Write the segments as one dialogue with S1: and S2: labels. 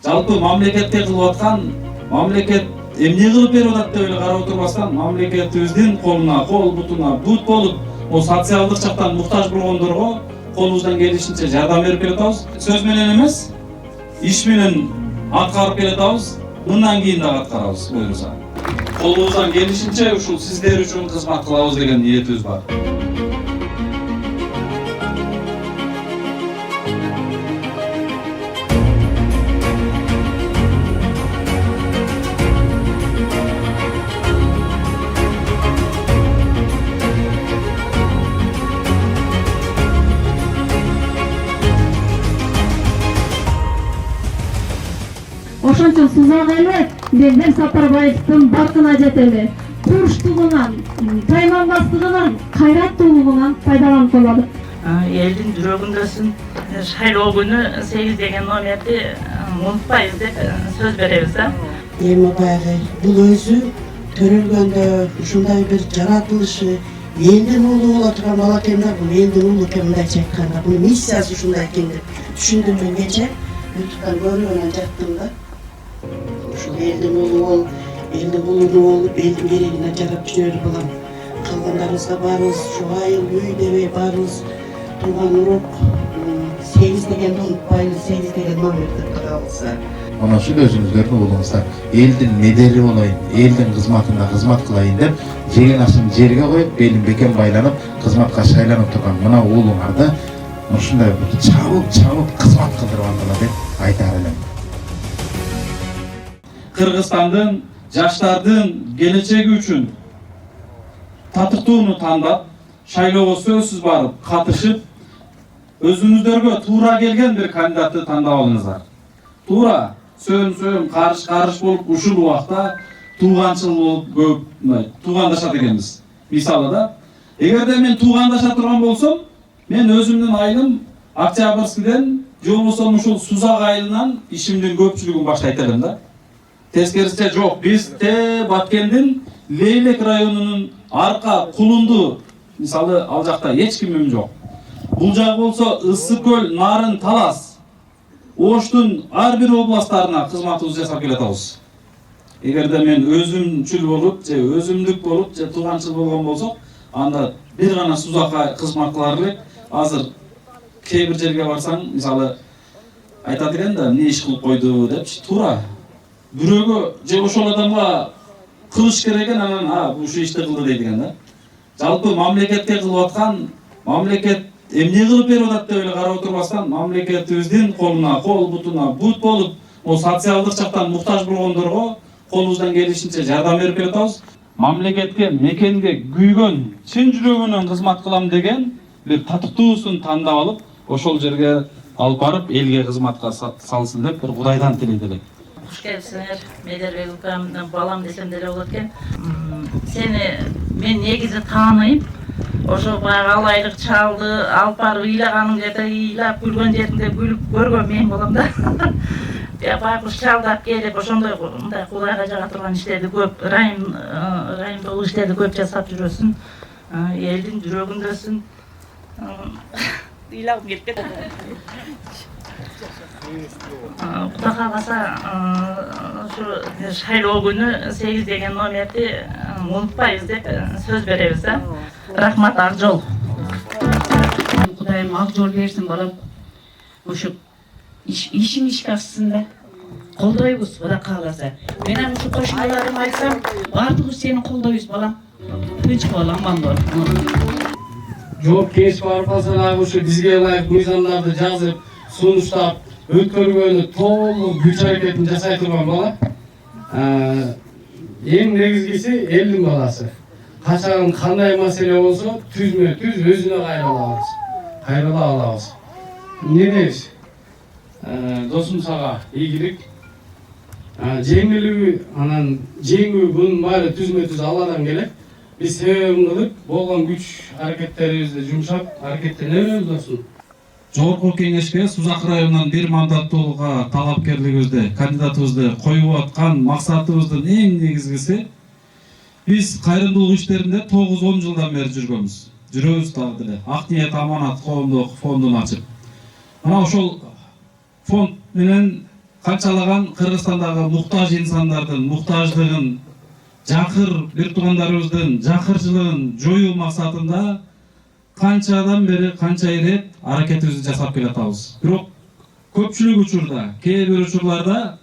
S1: Жалпы мамлекетте кылып аткан, мамлекет эмне кылып берип атат деп эле карап отурбастан, мамлекетибиздин колуна кол, бутуна бут болуп, о социалдык жактан муктаж болгондорго колубуздан келишинче жардам берип келатабыз. Сөз менен эмес, иш менен аткарып келатабыз. Мындан кийин дагы аткарабыз буюрса. Колубуздан келишинче ушул сиздер үчүн кызмат кылабыз деген ниетибиз бар.
S2: Ошончо Сузак эли Бердем Сапарбаевдин баркына жетели. Курчтугунан, тайманбастыгынан, кайраттуулугунан пайдаланып калады.
S3: Элдин жүрөгүндөсүн шайлоо күнү 8 деген номерди унутпайбыз деп сөз беребиз да.
S4: Эми баягы бул өзү төрөлгөндө ушундай бир жаратылышы элдин уулу боло турган бала экен да, бул элдин уулу экен мындайча айтканда. Бул миссиясы ушундай экен деп түшүндүм мен кече. YouTube'dan görüyorum jattım da. Ушул элдин уулу болуп, элдин уулу болуп, элдин керегине жарап жүрөр балам. Калгандарыбызга баарыбыз ушу айыл үй дебей баарыбыз тууган урок 8 дегенди унутпайлы, 8 деген номерди кырабыз.
S5: Ana şu özünüzlerini uluңуздар, элдин медери болайын, элдин кызматына кызмат кылайын деп, жеген ашын жерге коюп, белин бекем байланып, кызматка шайланып турган мына уулуңарды ушундай чабып кызмат кылдырып алгыла деп айтар элем.
S1: Кыргызстандын жаштардын келечеги үчүн татыктууну тандап, шайлоого сөзсүз барып, катышып, өзүңүздөргө туура келген бир кандидатты тандап алыңыздар. Туура сөйм карыш болуп, ушул убакта тууганчыл болуп көп туугандашат экенбиз. Мисалы да, эгерде мен туугандаша турган болсом, мен өзүмдүн айылым Октябрьскийден же болбосо ушул Сузак айылынан ишимдин көпчүлүгүн баштайт элем да. Тескерисинче жок, биз Баткендин Лейлек районунун арка Кулунду, мисалы ал жакта эч кимим жок. Бул жак болсо Ысык көл, Нарын, Талас, Оштун ар бир областтарына кызматыбызды жасап келатабыз. Эгерде мен өзүмчүл болуп, же өзүмдүк болуп, же тууганчыл болгон болсок, анда бир гана Сузакка кызмат кылар элек. Азыр кээ бир жерге барсаң, мисалы айтат экен да, эмне иш кылып койду депчи, туура. Бирөөгө же ошол адамга кылыш керек экен, анан ушу ишти кылды дейт экен да. Жалпы мамлекетке кылып аткан, мамлекет эмне кылып берип атат деп эле карап отурбастан, мамлекетибиздин колуна кол, бутуна бут болуп, о социалдык жактан муктаж болгондорго колубуздан келишинче жардам берип келатабыз. Мамлекетке, мекенге күйгөн, чын жүрөгүнөн кызмат кылам деген бир татыктуусун тандап алып, ошол жерге алып барып, элге кызматка салсын деп бир Кудайдан тилейт элек.
S3: Куш келипсиңер, Медербек укам, балам десем деле болот экен. Сени мен негизи тааныйм. Ошо баягы алайдык чалды, алып барып ыйлаганың жерде ыйлап, күлгөн жеринде күлүп көргөн мен болом да. Байкуш чалдап келип, ошондой мындай Кудайга жага турган иштерди көп, райымдуу иштерди көп жасап жүрөсүн. Элдин жүрөгүндөсүн. Ыйлагым келип кетти. Кудай кааласа, ушу шайлоо күнү 8 деген номерди унутпайбыз деп сөз беребиз да. Рахмат, ак жол.
S6: Кудайым ак жол берсин балам. Ушу ишиң ишке ашсын да. Колдойбуз, Кудай кааласа. Менен ушу кошуналарым айтсам, бардыгыбыз сени колдойбуз балам. Тынч бол, аман бол.
S7: Жоопкерчилик барып калса дагы ушу бизге ылайык мыйзамдарды жазып, сунуштап, өткөргөнү толук күч аракетин жасай турган бала. Эң негизгиси элдин баласы. Качан кандай маселе болсо, түзмө-түз өзүнө кайрыла алабыз. Эмне дейбиз? Досум сага ийгилик. Жеңилүү, анан жеңүү бунун баары түзмө-түз Алладан келет. Биз себебин кылып, болгон күч аракеттерибизди жумшап, аракеттенебиз досум.
S1: Жогорку кеңешке Сузак районунан бир мандаттуулукка талапкерлигибизди, кандидатыбызды коюп аткан максатыбыздын эң негизгиси биз кайрымдуулук иштеринде 9-10 жылдан бери жүргөнбүз. Жүрөбүз дагы деле. Ак ниет аманат коомдук фондун ачып. Мына ошол фонд менен канчалаган Кыргызстандагы муктаж инсандардын муктаждыгын, жакыр бир туугандарыбыздын жакырчылыгын жоюу максатында канчадан бери канча ирет аракетибизди жасап келатабыз. Бирок көпчүлүк учурда, кээ бир учурларда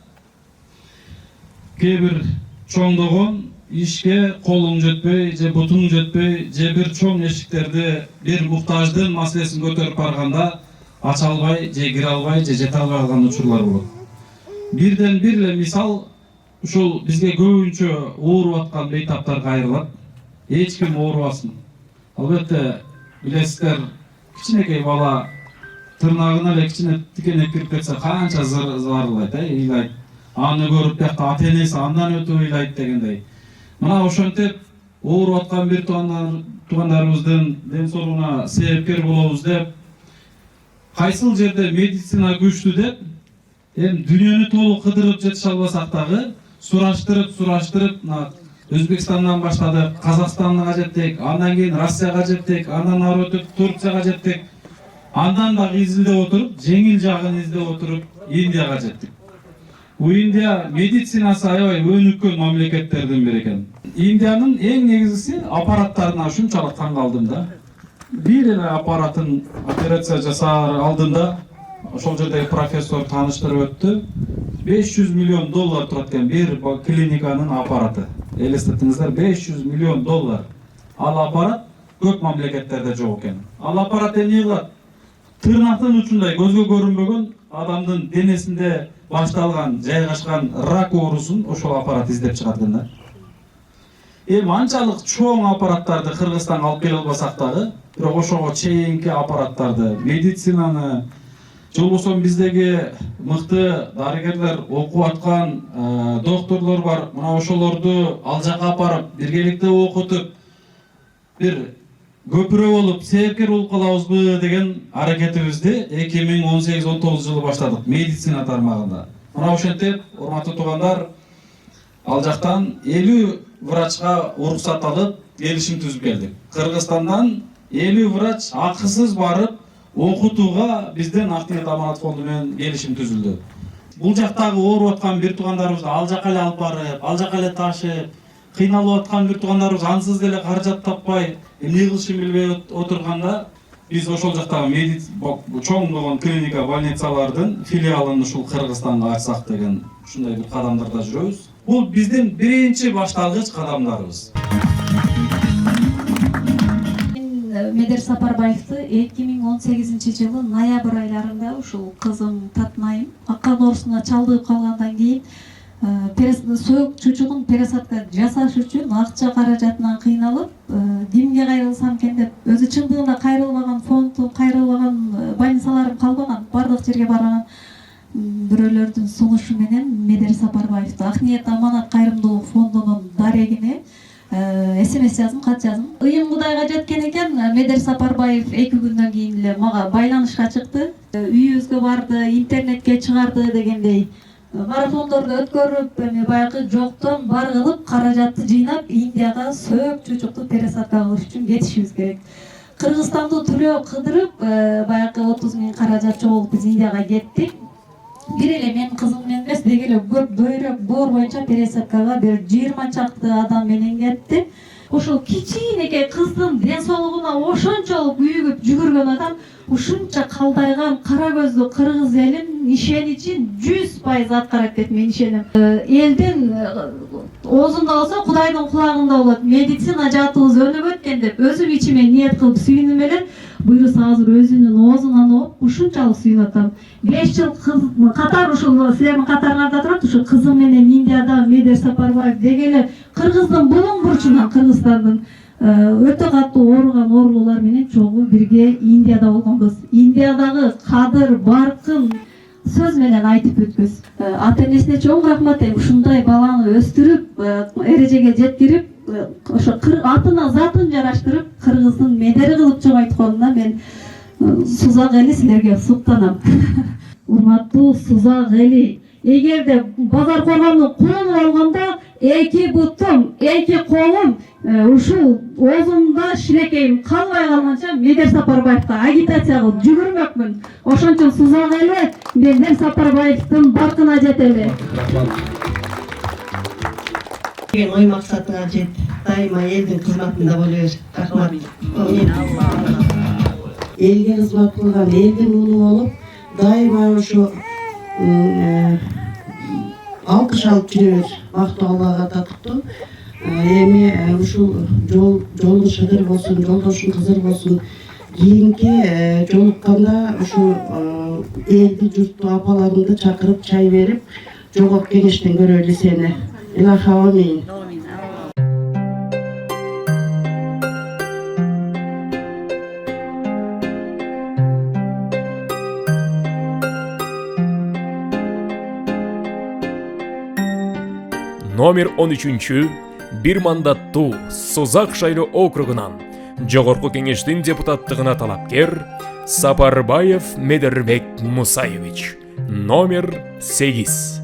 S1: кээ бир чоңдогон ишке колуң жетпей, же бутуң жетпей, же бир чоң эшиктерди бир муктаждын маселесин көтөрүп барганда ача албай, же кире албай, же жете албай калган учурлар болот. Бирден бир эле мисал ушул бизге көбүнчө ооруп аткан бейтаптар кайрылат. Эч ким оорубасын. Албетте билесиздер, кичинекей бала тырнагына эле кичине тикенек кирип кетсе канча зарлайт, ыйлайт. Аны көрүп биякта ата энеси андан өтүп ыйлайт дегендей. Мына ошентип ооруп аткан бир туугандарыбыздын ден соолугуна себепкер болобуз деп, кайсыл жерде медицина күчтүү деп, эми дүйнөнү толук кыдырып жетише албасак дагы сураштырып, Өзбекстандан баштадык, Казакстанга жеттик, андан кийин Россияга жеттик, андан ары өтүп Турцияга жеттик. Андан дагы изилдеп отуруп, жеңил жагын изилдеп отуруп, Индияга жеттик. Индия медицинасы аябай өнүккөн мамлекеттердин бири экен. Индиянын эң негизгиси аппараттарына ушунчалык таң калдым да. Бир эле аппаратын операция жасаар алдында ошол жердеги профессор тааныштырып өттү. $500 миллион турат экен бир клиниканын аппараты. Элестетиңиздер, $500 миллион. Ал аппарат көп мамлекеттерде жок экен. Ал аппарат эмне кылат? Тырнактын учундай көзгө көрүнбөгөн адамдын денесинде башталган, жайгашкан рак оорусун ошол аппарат издеп чыгат экен да. Эми анчалык чоң аппараттарды Кыргызстанга алып келе албасак дагы, бирок ошого чейинки аппараттарды, медицинаны, же болбосо биздеги мыкты дарыгерлер окуп аткан докторлор бар. Мына ошолорду ал жака апарып, биргеликте окутуп, бир көпүрө болуп, себепкер болуп калабызбы деген аракетибизди 2018-19 жылы баштадык медицина тармагында. Мына ошентип, урматтуу туугандар, ал жактан 50 врачка уруксат алып, келишим түзүп келдик. Кыргызстандан 50 врач акысыз барып окутууга бизден Акниет Аманат фонду менен келишим түзүлдү. Бул жактагы ооруп аткан бир туугандарыбызды ал жака эле алып барып, ал жака эле ташып, кыйналып аткан бир туугандарыбыз ансыз деле каражат таппай, эмне кылышын билбей отурганда, биз ошол жактагы чоңдогон клиника, больницалардын филиалын ушул Кыргызстанга ачсак деген ушундай бир кадамдарда жүрөбүз. Бул биздин биринчи башталгыч кадамдарыбыз.
S2: Медер Сапарбаевты 2018 жылы ноябрь айларында ушул кызым Татмайым акан оорусуна чалдыгып калгандан кийин сөк чучугун пересадка жасаш үчүн акча каражатынан кыйналып, кимге кайрылсам экен деп, өзү чындыгында кайрылбаган фондум, кайрылбаган больницаларым калбаган, бардык жерге барган бирөөлөрдүн сунушу менен Медер Сапарбаевты Акниет Аманат кайрымдуулук фондунун дарегине СМС жаздым, кат жаздым. Ыйым Кудайга жеткен экен. Медер Сапарбаев 2 күндөн кийин эле мага байланышка чыкты. Үйүбүзгө барды, интернетке чыгарды дегендей. Марафондорду өткөрүп, эми баягы жоктон бар кылып, каражатты жыйнап, Индияга сөк чучукту пересадка кылыш үчүн кетишибиз керек. Кыргызстанды түлөө кыдырып, баягы 30 000 каражат чогулуп биз Индияга кеттик. Бир эле мен кызым менен эмес, деги эле көп бөйрөк боор боюнча пересадкага бир 20 чакты адам менен кетти. Ошол кичинекей кыздын ден соолугуна ошончолук күйүгүп жүгүргөн адам ушунча калдайган кара көздүү кыргыз элин ишеничин 100% аткарат деп мен ишенем. Элдин оозунда болсо Кудайдын кулагында болот. Медицина жаатыбыз өнүгөт экен деп өзүм ичиме ниет кылып сүйүнүп эле буйруса азыр өзүнүн оозунан оп ушунчалык сүйүнүп атам. 5 жыл катар ушул силердин катарыңарда турат, ушу кызым менен Индияда Медер Сапарбаев деги эле Кыргыздын булуң бурчунан Кыргызстандын өтө катуу ооруган оорулуулар менен чогуу бирге Индияда болгонбуз. Индиядагы кадыр, баркын сөз менен айтып өткөз. Ата энесине чоң рахмат. Ушундай баланы өстүрүп, эрежеге жеткирип, ошо атына затын жараштырып, Кыргыздын медери кылып чоңойтконуна мен Сузак Эли силерге суктанам. Урматтуу Сузак Эли, эгерде базар коргондун кулун алганда эки бутум, эки колум ушул оозумда шилекейим калбай калганча Медер Сапарбаевка агитация кылып жүгүрмөкмүн. Ошон үчүн сузак эле Медер Сапарбаевдин баркына жетели.
S4: Деген ой максатыңа жет. Дайыма элдин кызматында боло бер. Рахмат. Элге кызмат кылган элдин уулу болуп, дайыма ошо алкыш алып жүрө бер. Бактуу Аллага татыктуу. Эми ушул жолуң шыгыр болсун, жолдошуң кызыр болсун. Кийинки жолукканда ушу элди, журтту, апаларыңды чакырып чай берип, жогоп кеңештен көрөлү сени. Илаха амин.
S8: Номер 13-чү бир мандаттуу Созак шайлоо округунан жогорку кеңештин депутаттыгына талапкер Сапарбаев Медербек Мусаевич. Номер 8.